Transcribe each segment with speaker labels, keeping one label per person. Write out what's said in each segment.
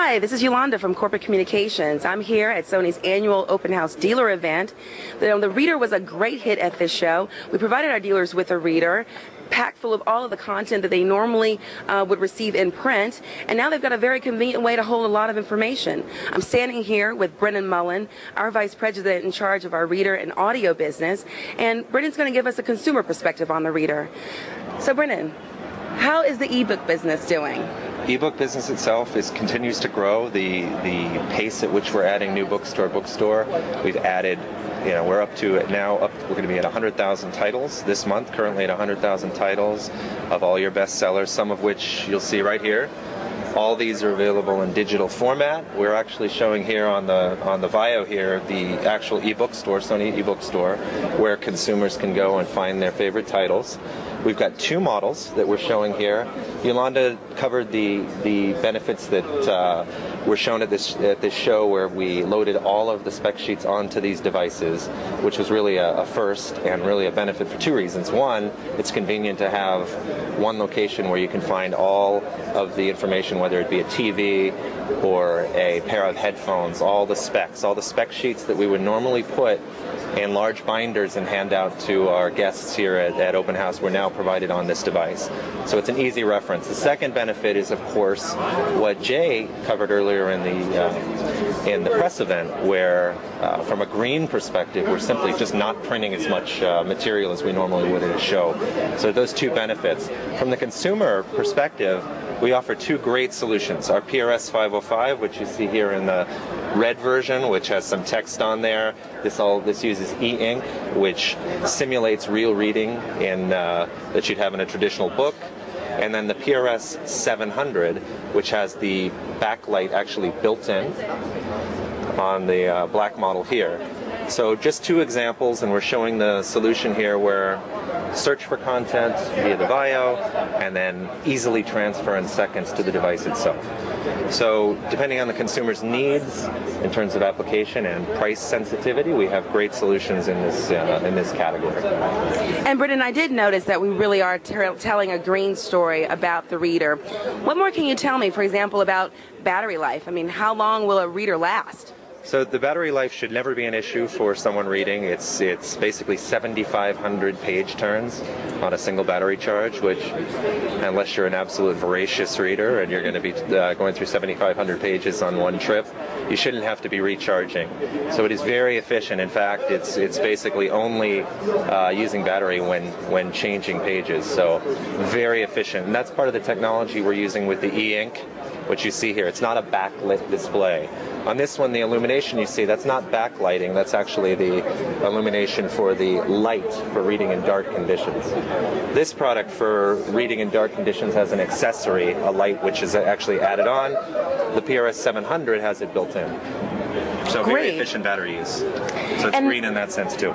Speaker 1: Hi, this is Yolanda from Corporate Communications. I'm here at Sony's annual Open House dealer event. The Reader was a great hit at this show. We provided our dealers with a reader packed full of all of the content that they normally would receive in print, and now they've got a very convenient way to hold a lot of information. I'm standing here with Brennan Mullen, our Vice President in charge of our reader and audio business, and Brennan's going to give us a consumer perspective on the Reader. So Brennan, how is the ebook business doing?
Speaker 2: Ebook business itself continues to grow. The pace at which we're adding new books to our bookstore, we've added, we're going to be at 100,000 titles this month, currently at 100,000 titles of all your bestsellers, some of which you'll see right here. All these are available in digital format. We're actually showing here on the VAIO here the actual ebook store, Sony ebook store, where consumers can go and find their favorite titles. We've got two models that we're showing here. Yolanda covered the benefits that were shown at this show, where we loaded all of the spec sheets onto these devices, which was really a first and really a benefit for two reasons. One, it's convenient to have one location where you can find all of the information, whether it be a TV or a pair of headphones, all the spec sheets that we would normally put in large binders and hand out to our guests here at Open House were now provided on this device. So it's an easy reference. The second benefit is, of course, what Jay covered earlier in the press event, where from a green perspective, we're simply just not printing as much material as we normally would at a show. So those two benefits. From the consumer perspective, we offer two great solutions. Our PRS 505, which you see here in the red version, which has some text on there. This uses e-ink, which simulates real reading that you'd have in a traditional book. And then the PRS 700, which has the backlight actually built in on the black model here. So just two examples, and we're showing the solution here where search for content via the VAIO and then easily transfer in seconds to the device itself. So depending on the consumer's needs in terms of application and price sensitivity, we have great solutions in this category.
Speaker 1: And Brennan, I did notice that we really are telling a green story about the Reader. What more can you tell me, for example, about battery life? I mean, how long will a Reader last?
Speaker 2: So the battery life should never be an issue for someone reading. It's basically 7,500 page turns on a single battery charge, which, unless you're an absolute voracious reader and you're going to be going through 7,500 pages on one trip, you shouldn't have to be recharging. So it is very efficient. In fact, it's basically only using battery when changing pages. So very efficient. And that's part of the technology we're using with the e-ink, which you see here. It's not a backlit display. On this one, the illumination you see, that's not backlighting, that's actually the illumination for the light for reading in dark conditions. This product for reading in dark conditions has an accessory, a light which is actually added on. The PRS 700 has it built in. So very efficient battery use. So it's green in that sense too.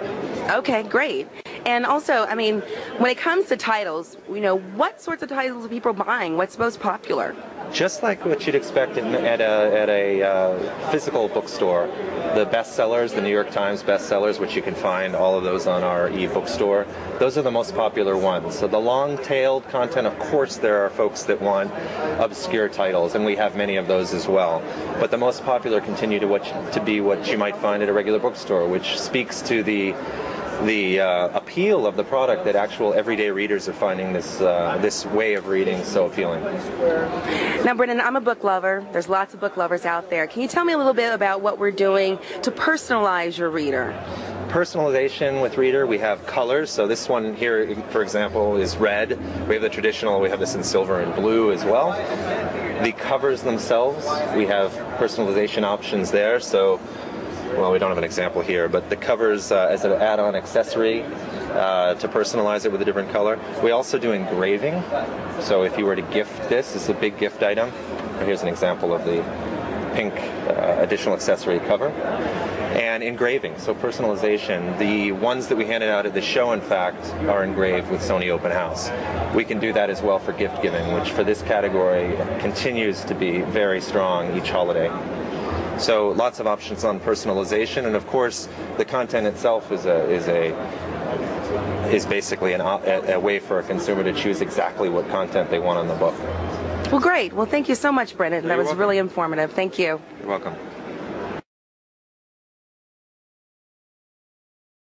Speaker 1: Okay, great. And also, I mean, when it comes to titles, what sorts of titles are people buying? What's most popular?
Speaker 2: Just like what you'd expect at a physical bookstore, the bestsellers, the New York Times bestsellers, which you can find all of those on our e-bookstore, those are the most popular ones. So the long-tailed content, of course, there are folks that want obscure titles, and we have many of those as well. But the most popular continue to be what you might find at a regular bookstore, which speaks to the appeal of the product that actual everyday readers are finding this way of reading so appealing.
Speaker 1: Now, Brennan, I'm a book lover. There's lots of book lovers out there. Can you tell me a little bit about what we're doing to personalize your reader?
Speaker 2: Personalization with Reader, we have colors. So this one here, for example, is red. We have the traditional, we have this in silver and blue as well. The covers themselves, we have personalization options there. So, well, we don't have an example here, but the covers as an add-on accessory to personalize it with a different color. We also do engraving. So if you were to gift this is a big gift item. Here's an example of the pink additional accessory cover. And engraving, so personalization. The ones that we handed out at the show, in fact, are engraved with Sony Open House. We can do that as well for gift giving, which for this category continues to be very strong each holiday. So lots of options on personalization, and of course the content itself is basically a way for a consumer to choose exactly what content they want on the book.
Speaker 1: Well, great. Well, thank you so much, Brennan. That
Speaker 2: You're
Speaker 1: was
Speaker 2: welcome.
Speaker 1: really informative. Thank you.
Speaker 2: You're welcome.